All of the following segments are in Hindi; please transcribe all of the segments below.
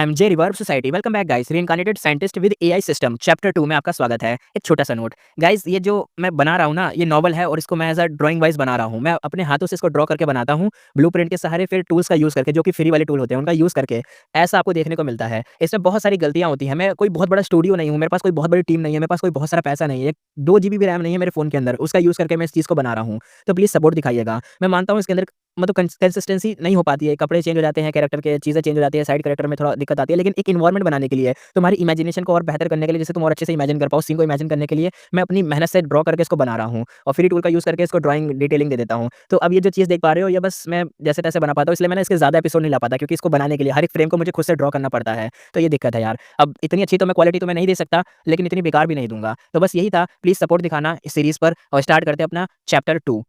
MJ reverb society welcome back guys. Reincarnated scientist with AI system chapter 2 में आपका स्वागत है। एक छोटा सा नोट गाइस, ये जो मैं बना रहा हूँ ना, ये नॉवल है और इसको मैं एज अ ड्राइंग वाइज बना रहा हूँ। मैं अपने हाथों से इसको ड्रॉ करके बनाता हूँ, ब्लूप्रिंट के सहारे, फिर टूल्स का यूज़ करके, जो कि फ्री वाले टूल होते हैं उनका यूज़ करके। ऐसा आपको देखने को मिलता है। इसमें बहुत सारी गलतियाँ होती हैं। मैं कोई बहुत बड़ा स्टूडियो नहीं हूँ, मेरे पास कोई बहुत बड़ी टीम नहीं है, मेरे पास कोई बहुत सारा पैसा नहीं है, 2 जीबी भी रैम नहीं है मेरे फ़ोन के अंदर, उसका यूज़ करके मैं इस चीज़ को बना रहा हूँ। तो प्लीज़ सपोर्ट दिखाइएगा। मैं मानता हूँ इसके अंदर मतलब कंसिस्टेंसी नहीं हो पाती है, कपड़े चेंज हो जाते हैं, कैरेक्टर के चीज़ें चेंज हो जाती है, साइड कैरेक्टर में थोड़ा दिक्कत आती है, लेकिन एक एनवायरनमेंट बनाने के लिए, तुम्हारी इमेजिनेशन को और बेहतर करने के लिए, जिससे तुम और अच्छे से इमेजिन कर पाओ, सीन को इमेजिन करने के लिए मैं अपनी मेहनत से ड्रॉ करके इसको बना रहा हूँ और फ्री टूल का यूज़ करके इसको ड्राइंग डिटेलिंग दे देता हूँ। तो अब ये जो चीज़ देख पा रहे हो, ये बस मैं जैसे-तैसे बना पाता हूँ, इसलिए मैंने इसके ज़्यादा एपिसोड नहीं ला पाता, क्योंकि इसको बनाने के लिए हर एक फ्रेम को मुझे खुद से ड्रॉ करना पड़ता है। तो ये दिक्कत है यार। अब इतनी अच्छी तो मैं क्वालिटी तो मैं नहीं दे सकता, लेकिन इतनी बेकार भी नहीं दूँगा। तो बस यही था, प्लीज़ सपोर्ट दिखाना इस सीरीज़ पर और स्टार्ट करते हैं अपना चैप्टर 2।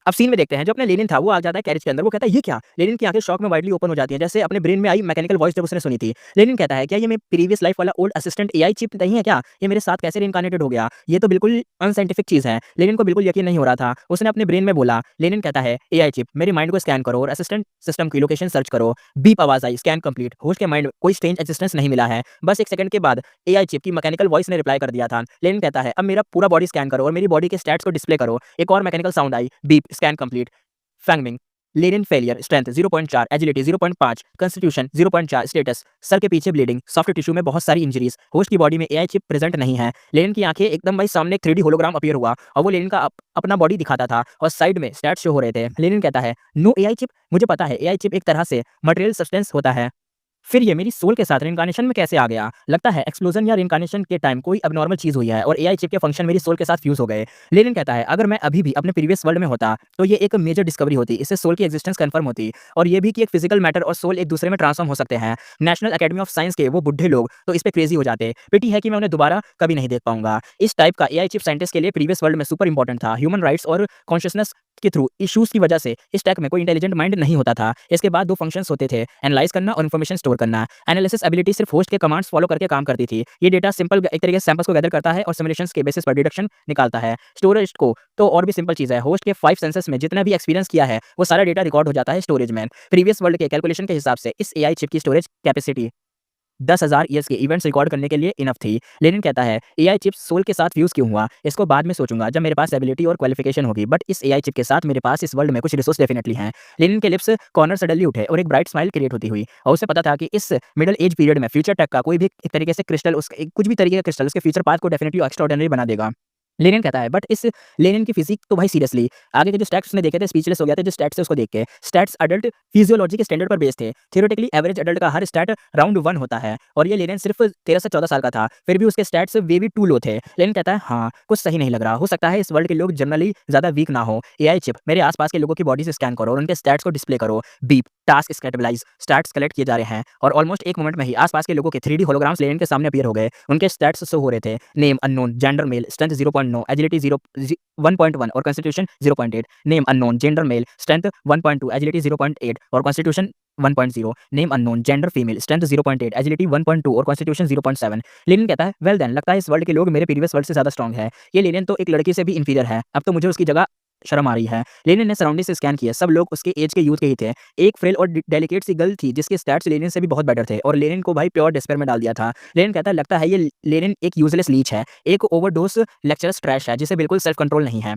अब सीन में देखते हैं, जो अपना लेनिन था वो आ जाता है कैरेज के अंदर। वो कहता है ये क्या? लेनिन की आंखें शॉक में वाइडली ओपन हो जाती हैं, जैसे अपने ब्रेन में आई मैकेनिकल वॉइस जब उसने सुनी थी। लेनिन कहता है, क्या ये मेरी प्रीवियस लाइफ वाला ओल्ड असिस्टेंट एआई चिप नहीं है क्या? ये मेरे साथ कैसे रीइंकार्नेटेड हो गया? ये तो बिल्कुल अनसाइंटिफिक चीज़ है। लेनिन को बिल्कुल यकीन नहीं हो रहा था। उसने अपने ब्रेन में बोला। लेनिन कहता है, एआई चिप मेरे माइंड को स्कैन करो और असिस्टेंट सिस्टम की लोकेशन सर्च करो। बीप आवाज़ आई, स्कैन कंप्लीट। होस्ट के माइंड कोई स्ट्रेंज एक्जिस्टेंस नहीं मिला है। बस 1 सेकंड के बाद एआई चिप की मैकेनिकल वॉइस ने रिप्लाई कर दिया था। लेनिन कहता है, अब मेरा पूरा बॉडी स्कैन करो और मेरी बॉडी के स्टैट्स को डिस्प्ले करो। एक और मैकेनिकल साउंड आई, beep, scan complete. Fangming, Lenin failure, strength 0.4, agility 0.5, constitution 0.4, status सर के पीछे ब्लीडिंग, सॉफ्ट टिश्यू में बहुत सारी इंजरीज, होस्ट की बॉडी में एआई चिप प्रेजेंट नहीं है। लेनिन की आंखें एकदम भाई सामने एक 3D होलोग्राम अपीयर हुआ और वो लेनिन का अपना बॉडी दिखाता था और साइड में स्टैट्स शो हो रहे थे। लेनिन कहता है, नो एआई चिप, मुझे पता है एआई चिप एक तरह से मटेरियल सब्सटेंस होता है, फिर ये मेरी सोल के साथ रिइंकार्नेशन में कैसे आ गया? लगता है एक्सप्लोजन या रिइंकार्नेशन के टाइम कोई एब्नॉर्मल चीज़ हुई है और एआई चिप के फंक्शन मेरी सोल के साथ फ्यूज़ हो गए। लेनिन कहता है, अगर मैं अभी भी अपने प्रीवियस वर्ल्ड में होता, तो ये एक मेजर डिस्कवरी होती। इससे सोल की एक्जिस्टेंस कन्फर्म होती और ये भी कि एक फिजिकल मैटर और सोल एक दूसरे में ट्रांसफॉर्म हो सकते हैं। नेशनल अकेडमी ऑफ साइंस के वो बुड्ढे लोग तो इस पे क्रेजी हो जाते। पिटी है कि मैं उन्हें दोबारा कभी नहीं देख पाऊंगा। इस टाइप का एआई चिप साइंटिस्ट के लिए प्रीवियस वर्ल्ड में सुपर इंपॉर्टेंट था। ह्यूमन राइट्स और कॉन्शियसनेस के थ्रू इश्यूज की वजह से इस टेक में कोई इंटेलिजेंट माइंड नहीं होता था। इसके बाद 2 फंक्शंस होते थे, एनालाइज करना और इन्फॉर्मेशन स्टोर करना। एनालिसिस एबिलिटी सिर्फ होस्ट के कमांड्स फॉलो करके काम करती थी। ये डेटा सिंपल एक तरीके से सैंपल्स को गैदर करता है और सिमुलेशंस के बेसिस पर डिडक्शन निकालता है। स्टोरेज को तो और भी सिंपल चीज़ है। होस्ट के 5 सेंसेस में जितना भी एक्सपीरियंस किया है, वो सारा डेटा रिकॉर्ड हो जाता है स्टोरेज में। प्रीवियस वर्ल्ड के कैलकुलेशन के हिसाब से इस एआई चिप की स्टोरेज कैपेसिटी 10,000 ईयर्स के इवेंट्स रिकॉर्ड करने के लिए इनफ थी। लेनिन कहता है, एआई चिप सोल के साथ फ्यूज़ क्यों हुआ? इसको बाद में सोचूंगा जब मेरे पास एबिलिटी और क्वालिफिकेशन होगी, बट इस एआई चिप के साथ मेरे पास इस वर्ल्ड में कुछ रिसोर्स डेफिनेटली हैं। लेनिन के लिप्स कॉर्नर सडनली उठे और एक ब्राइट स्माइल क्रिएट होती हुई और उसे पता था कि इस मिडल एज पीरियड में फ्यूचर टेक का कोई भी एक तरीके से क्रिस्टल कुछ भी तरीके का क्रिस्टल उसके फ्यूचर पाथ को डेफिनेटली एक्स्ट्राऑर्डिनरी बना देगा। लेनिन कहता है, बट इस लेनिन की फिजिक तो भाई सीरियसली, आगे के जो स्टैट्स उसने देखे थे स्पीचलेस हो गया था जो स्टैट्स है उसको देख के। स्टैट्स अडल्ट फिजियोलॉजी के स्टैंडर्ड पर बेस्ड थे। थ्योरेटिकली एवरेज अडल्ट का हर स्टैट राउंड 1 होता है और ये लेनिन सिर्फ 13 से 14 साल का था, फिर भी उसके स्टैट्स वे भी टू लो थे। लेनिन कहता है, हाँ कुछ सही नहीं लग रहा, हो सकता है इस वर्ल्ड के लोग जनरली ज्यादा वीक ना हो। एआई चिप मेरे आसपास के लोगों की बॉडी से स्कैन करो और उनके स्टैट्स को डिस्प्ले करो। Beep, task stabilize, stats collect किए जा रहे हैं और ऑलमोस्ट एक मोमेंट में ही आसपास के लोगों के 3D होलोग्राम्स लेनिन के सामने अपीयर हो गए। उनके स्टैट्स शो हो रहे थे, name unknown, gender male, strength 0.9, agility 1.1 और constitution 0.8। Name unknown, gender male, strength 1.2, agility 0.8 और constitution 1.0। Name unknown, gender female, strength 0.8, agility 1.2 और कॉन्स्टिट्यूशन 0.7। लेनिन कहता है, वेल देन, लगता है इस वर्ल्ड के लोग मेरे प्रीवियस वर्ल्ड से ज्यादा स्ट्रांग है। ये लेनिन तो एक लड़की से भी इंफीरियर है, अब तो मुझे उसकी जगह शर्म आ रही है। लेनिन ने सराउंडिंग से स्कैन किया, सब लोग उसके एज के यूथ के ही थे। एक फ्रेल और डेलिकेट सी गर्ल थी जिसके स्टैट्स लेनिन से भी बहुत बेटर थे और लेनिन को भाई प्योर डिस्पेयर में डाल दिया था। लेनिन कहता है, लगता है ये लेनिन एक यूजलेस लीच है, एक ओवरडोज लेक्चरस ट्रैश है जिसे बिल्कुल सेल्फ कंट्रोल नहीं है।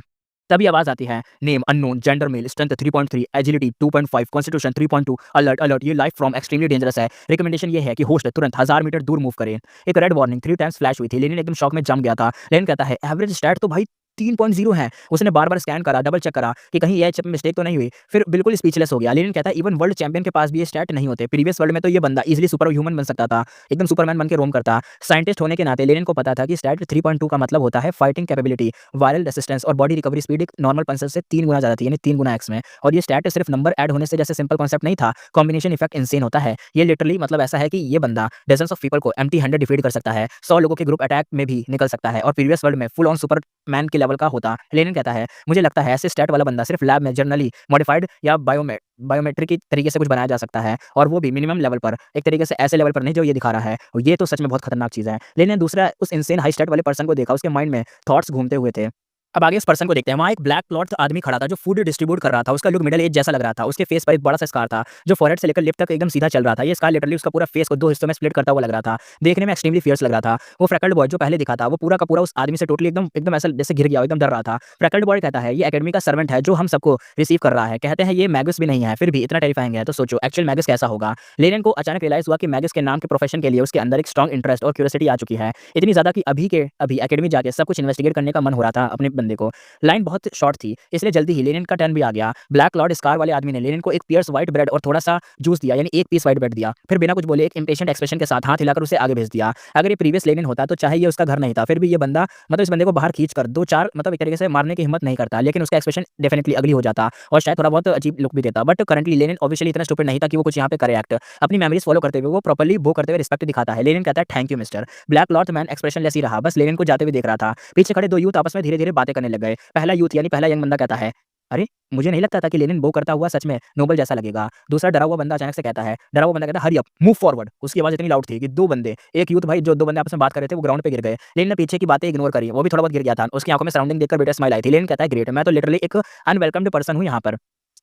तभी आवाज आती है, name unknown, gender male, strength 3.3, agility 2.5, constitution 3.2, alert alert, ये लाइफ फ्रॉम एक्सट्रीमली डेंजरस है। रिकमेंडेशन ये है कि होस्ट तुरंत 1000 मीटर दूर मूव करें। एक रेड वार्निंग 3 टाइम्स फ्लैश हुई थी। लेनिन एकदम शॉक में जम गया था। लेनिन कहता है, एवरेज स्टैट तो भाई 3.0 है। उसने बार-बार स्कैन करा, डबल चेक करा कि कहीं एआई चिप में मिस्टेक तो नहीं हुई, फिर बिल्कुल स्पीचलेस हो गया। लेनिन कहता है, इवन वर्ल्ड चैंपियन के पास भी ये स्टैट नहीं होते। प्रीवियस वर्ल्ड में तो ये बंदा इजीली सुपर ह्यूमन बन सकता था, एकदम सुपरमैन बन के रोम करता। साइंटिस्ट होने के नाते लेनिन को पता था कि स्टैट 3.2 का मतलब होता है फाइटिंग कैपेबिलिटी, वायरल रेजिस्टेंस और बॉडी रिकवरी स्पीड एक नॉर्मल पर्सन से 3 गुना ज़्यादा थी, यानी 3 गुना एक्स में। और ये स्टैट सिर्फ नंबर ऐड होने से जैसे सिंपल कॉन्सेप्ट नहीं था, कॉम्बिनेशन इफेक्ट इंसेन होता है। ये लिटरली मतलब ऐसा है कि ये बंदा डजन्स ऑफ पीपल को एम्प्टी हैंडेड डिफीट कर सकता है, 100 लोगों के ग्रुप अटैक में भी निकल सकता है और प्रीवियस वर्ल्ड में फुल ऑन सुपरमैन के लेवल का होता। लेनिन कहता है, मुझे लगता है ऐसे स्टैट वाला बंदा सिर्फ लैब में जर्नली मॉडिफाइड या बायोमेट्रिक की तरीके से कुछ बनाया जा सकता है और वो भी मिनिमम लेवल पर, एक तरीके से ऐसे लेवल पर नहीं जो ये दिखा रहा है। और ये तो सच में बहुत खतरनाक चीज़ है। लेनिन ने दूसरा उस इंसेन हाई स्टैट वाले पर्सन को देखा, उसके माइंड में थॉट्स घूमते हुए थे। अब आगे इस पर्सन को देखते हैं। वहाँ एक ब्लैक क्लॉथ आदमी खड़ा था जो फूड डिस्ट्रीब्यूट कर रहा था। उसका लुक मिडल एज जैसा लग रहा था। उसके फेस पर एक बड़ा-सा स्कार था जो फोरहेड से लेकर लिप तक एकदम सीधा चल रहा था। ये स्कार लिटरली उसका पूरा फेस को 2 हिस्सों में स्प्लिट करता हुआ लग रहा था। देखने में एक्सट्रीमली फियर्स लग रहा था। वो फ्रैकल्ड बॉय जो पहले दिखा था, वो पूरा का पूरा उस आदमी से टोटली एकदम एकदम ऐसा जैसे घिर गया हो, एकदम डर रहा था। फ्रैकल्ड बॉय कहता है, "ये एकेडमी का सर्वेंट है जो हम सबको रिसीव कर रहा है। कहते हैं ये मैगस भी नहीं है, फिर भी इतना टेरिफाइंग है, तो सोचो एक्चुअल मैगस कैसा होगा?" लेनिन को अचानक रियलाइज़ हुआ कि मैगस के नाम के प्रोफेशन के लिए उसके अंदर एक स्ट्रॉन्ग इंटरेस्ट और क्यूरियोसिटी आ चुकी है। इतनी ज़्यादा कि अभी के अभी एकेडमी जाके सब कुछ इन्वेस्टिगेट करने का मन हो रहा था अपने बंदे को। लाइन बहुत शॉर्ट थी, इसलिए जल्दी ही लेनिन का टर्न भी आ गया। ब्लैक लॉर्ड स्कार वाले आदमी ने लेनिन को एक पियर्स व्हाइट ब्रेड और थोड़ा-सा जूस दिया, यानी 1 पीस व्हाइट ब्रेड दिया। फिर बिना कुछ बोले एक इम्पेशेंट एक्सप्रेशन के साथ हाथ हिलाकर उसे आगे भेज दिया। अगर ये प्रीवियस लेनिन होता तो चाहे ये उसका घर नहीं था, फिर भी ये बंदा इस बंदे को बाहर खींचकर 2-4 एक तरीके से मारने की हिम्मत नहीं करता, लेकिन उसका एक्सप्रेशन डेफिनिटली अगली हो जाता और शायद थोड़ा बहुत अजीब लुक भी देता। बट करंटली लेनिन ऑब्वियसली इतना स्टूपिड नहीं था कि वो कुछ यहाँ पे करे एक्ट। अपनी मेमोरीज फॉलो करते हुए वो प्रॉपर्ली बो करते हुए रिस्पेक्ट दिखाता है। लेनिन कहता है, "thank you mister." Black cloth man expressionless ही रहा, बस लेनिन को जाते हुए देख रहा था। पीछे खड़े 2 यूथ आपस में धीरे-धीरे बातें करने लग गए। पहला यूथ यानी पहला यंग बंदा कहता है, "अरे! मुझे नहीं लगता था कि लेनिन बो करता हुआ सच में नोबल जैसा लगेगा।" दूसरा डरा हुआ बंदा अचानक से कहता है, डरा हुआ बंदा कहता है, "हरी अप, मूव फॉरवर्ड।" उसकी आवाज़ इतनी लाउड थी कि 2 बंदे, एक यूथ भाई जो 2 बंदे आपस में बात कर रहे थे, वो ग्राउंड पे गिर गए। लेनिन ने पीछे की बातें इग्नोर करी, वो भी थोड़ा बहुत गिर गया था। उसकी आँखों में सराउंडिंग देखकर बेटर स्माइल आई थी। लेनिन कहता है, "ग्रेट, मैं तो लिटरली एक अनवेलकम्ड पर्सन हूँ यहाँ पर।"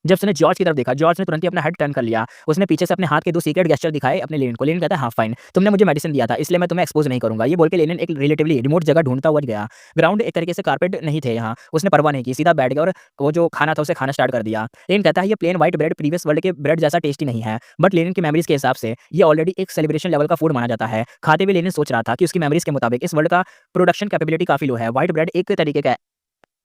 जब उसने जॉर्ज की तरफ देखा, जॉर्ज ने तुरंत ही अपना हेड टर्न कर लिया। उसने पीछे से अपने हाथ के 2 सीक्रेट गेस्चर दिखाए अपने लेनिन को। लेनिन कहता है, "हाँ, फाइन। तुमने मुझे मेडिसिन दिया था, इसलिए मैं तुम्हें एक्सपोज़ नहीं करूँगा।" ये बोल के लेनिन एक रिलेटिवली रिमोट जगह ढूँढता हुआ गया। ग्राउंड एक तरीके से कारपेट नहीं थे यहाँ, उसने परवाह नहीं की, सीधा बैठ गया और वो जो खाना था उसे खाना स्टार्ट कर दिया। लेनिन कहता है, "ये plain white bread previous world के ब्रेड जैसा टेस्टी नहीं है, बट लेनिन की मेमोरीज़ के हिसाब से ये ऑलरेडी एक सेलिब्रेशन लेवल का फूड माना जाता है।" खाते हुए लेनिन सोच रहा था कि उसकी मेमोरीज़ के मुताबिक इस वर्ल्ड का प्रोडक्शन कैपेबिलिटी काफ़ी लो है। व्हाइट ब्रेड एक तरीके का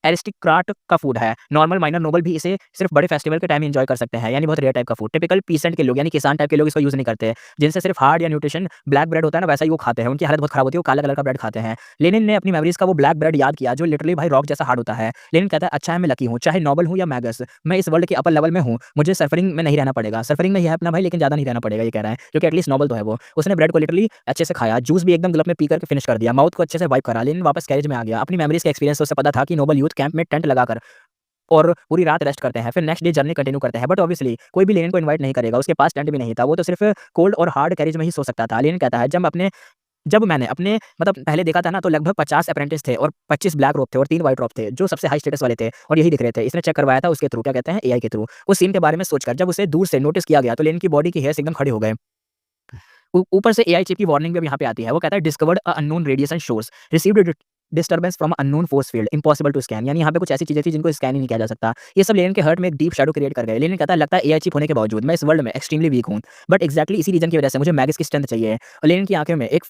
एरिस्टोक्राट का फूड है। नॉर्मल माइनर नोबल भी इसे सिर्फ बड़े फेस्टिवल के टाइम एन्जॉय कर सकते हैं, यानी बहुत रेयर टाइप का फूड। टिपिकल पीसेंट के लोग यानी किसान टाइप के लोग इसको यूज़ नहीं करते, जिनसे सिर्फ हार्ड या न्यूट्रिशन ब्लैक ब्रेड होता है ना, वैसा ही वो खाते हैं। उनकी हालत बहुत खराब होती है, वो काला कलर का ब्रेड खाते हैं। लेनिन ने अपनी मेमोरीज़ का वो ब्लैक ब्रेड याद किया जो लिटरली भाई रॉक जैसा हार्ड होता है। लेनिन कहता है, "अच्छा है मैं लकी हूँ, चाहे नोबल हूँ या मैगस, मैं इस वर्ल्ड के अपर लेवल में हूँ, मुझे सफरिंग में नहीं रहना पड़ेगा। सफरिंग में ही है अपना भाई, लेकिन ज़्यादा नहीं रहना पड़ेगा", ये कह रहा है, क्योंकि एटलीस्ट नोबल तो है वो। उसने ब्रेड को लिटरली अच्छे से खाया, जूस भी एकदम गलप में पी करके फिनिश कर दिया, माउथ को अच्छे से वाइप करा। लेनिन वापस कैरेज में आ गया। अपनी मेमोरीज़ का एक्सपीरियंस से उसे पता था कि नोबल यूथ कैंप में टेंट लगाकर और पूरी रात रेस्ट करते हैं, फिर नेक्स्ट डे जर्नी कंटिन्यू करते हैं। बट ऑब्वियसली कोई भी लेनिन को इनवाइट नहीं करेगा, उसके पास टेंट भी नहीं था, वो तो सिर्फ कोल्ड और हार्ड कैरेज में ही सो सकता था। लेनिन कहता है, जब मैंने अपने पहले देखा था ना, तो लगभग 50 अप्रेंटिस थे और 25 ब्लैक रोब थे और 3 व्हाइट रोब थे, जो सबसे हाई स्टेटस वाले थे और यही दिख रहे थे। इसने चेक करवाया था उसके थ्रू, क्या कहते हैं, एआई के थ्रू। उस सीन के बारे में सोचकर जब उसे दूर से नोटिस किया गया, तो लेनिन की बॉडी के हेयर्स एकदम खड़े हो गए। ऊपर से एआई चिप की वार्निंग भी अब यहाँ पे आती है। वो कहता है, "discovered a unknown radiation source, received disturbance from unknown force field, impossible to scan." यानी यहाँ पे कुछ ऐसी चीज़ें थी जिनको स्कैन ही नहीं किया जा सकता। ये सब लेनिन के हर्ट में एक डीप शैडो क्रिएट कर गए। लेनिन कहता है, "लगता है एआई चिप होने के बावजूद मैं इस वर्ल्ड में एक्सट्रीमली वीक हूँ, बट एक्ज़ैक्टली इसी रीज़न की वजह से मुझे मैगिस की स्ट्रेंथ चाहिए।" और लेनिन की आँखों में एक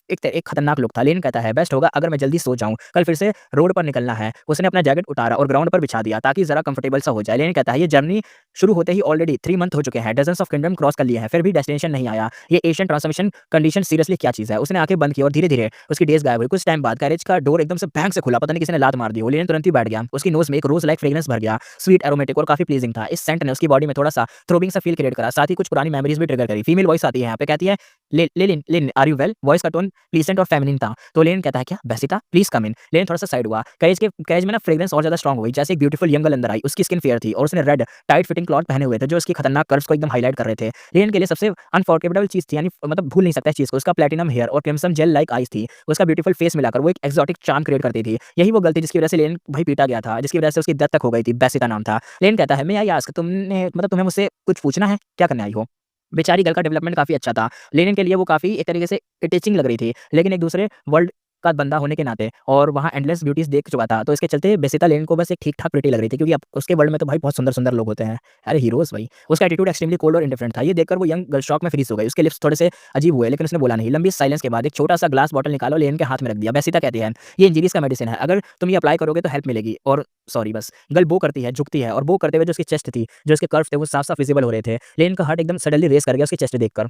खतरनाक लुक था। लेनिन कहता है, "बेस्ट होगा अगर मैं जल्दी सो जाऊँ, कल फिर से रोड पर निकलना है।" उसने अपना जैकेट उतारा और ग्राउंड पर बिछा दिया ताकि ज़रा कंफर्टेबल सा हो जाए। लेनिन कहता है, "ये जर्नी शुरू होते ही ऑलरेडी 3 मंथ हो चुके हैं, डज़न्स ऑफ किंगडम क्रॉस कर लिए हैं, फिर भी डेस्टिनेशन नहीं आया। ये एशियन ट्रांसफॉर्मेशन कंडीशन सीरियसली क्या चीज़ है?" उसने आँखें बंद की और धीरे-धीरे उसकी डेज़ गायब हुई। कुछ टाइम बाद गैरेज का डोर एकदम से भैंक से खुला, पता नहीं किसी ने लात मार दी हो। लेनिन तुरंत ही बैठ गया। उसकी नोज़ में एक रोज़ लाइक फ्रेग्रेंस भर गया, स्वीट एरोमेटिक और काफ़ी प्लीजिंग था। इस सेंट ने उसकी बॉडी में थोड़ा-सा थ्रोबिंग सा फील क्रिएट करा, साथ ही कुछ पुरानी मेमोरीज़ भी ट्रिगर करी। फीमेल वॉइस आती है यहाँ पे, कहती है, Lenin Lenin are you well?" Voice का टोन प्लीजेंट और फेमिनिन था। तो लेनिन कहता है, "क्या बेसिता? Please come in." लेनिन थोड़ा-सा साइड हुआ। कैरेज में ना फ्रेग्रेंस और ज़्यादा स्ट्रॉन्ग हो गई, जैसे एक ब्यूटीफुल यंग गर्ल अंदर आई। उसकी स्किन फेयर थी और उसने रेड टाइट फिटिंग क्लॉथ पहने हुए थे, जो उसकी खतरनाक कर्व्स को एकदम हाइलाइट कर रहे थे। लेनिन के लिए सबसे अनफॉरगेटेबल चीज़ थी, यानी भूल नहीं सकता इस चीज़ को, उसका प्लैटिनम हेयर और क्रिम्सन जेल लाइक आईज़ थी। उसका ब्यूटीफुल फेस मिलाकर वो एक एक्सोटिक चार्म क्रिएट करती थी। यही वो गलती जिसकी वजह से लेनिन भाई पीटा गया था, जिसकी वजह से उसकी डेथ तक हो गई थी। बेसिता नाम था। लेनिन कहता है, "मैं आई आस्क, तुमने तुम्हें मुझसे कुछ पूछना है? क्या करने आई हो?" बेचारी गर्ल का डेवलपमेंट काफ़ी अच्छा था। लेनिन के लिए वो काफ़ी एक तरीके से टीचिंग लग रही थी, लेकिन एक दूसरे वर्ल्ड का बंदा होने के नाते और वहाँ एंडलेस ब्यूटीज़ देख चुका था, तो इसके चलते बेसिता लेनिन को बस एक ठीक-ठाक प्रिटी लग रही थी, क्योंकि अब उसके वर्ल्ड में तो भाई बहुत सुंदर-सुंदर लोग होते हैं। अरे हीरोज़ भाई। उसका एटीट्यूड एक्सट्रीमली कोल्ड और इंडिफरेंट था। ये देखकर वो यंग गर्ल शॉक में फ्रीज़ हो गई। उसके लिप्स थोड़े से अजीब हुए, लेकिन उसने बोला नहीं। लंबी साइलेंस के बाद एक छोटा-सा ग्लास बॉटल निकाला और लेनिन के हाथ में रख दिया। बेसिता कहती है, "ये इंजरीज़ का मेडिसिन है। अगर तुम ये अप्लाई करोगे तो हेल्प मिलेगी।" और सॉरी बस। गर्ल बो करती है, झुकती है और बो करते हुए जो उसकी चेस्ट थी, जो उसके कर्व थे, वो साफ-साफ विज़िबल हो रहे थे। लेनिन का हार्ट एकदम सडनली रेस कर गया उसकी चेस्ट देखकर।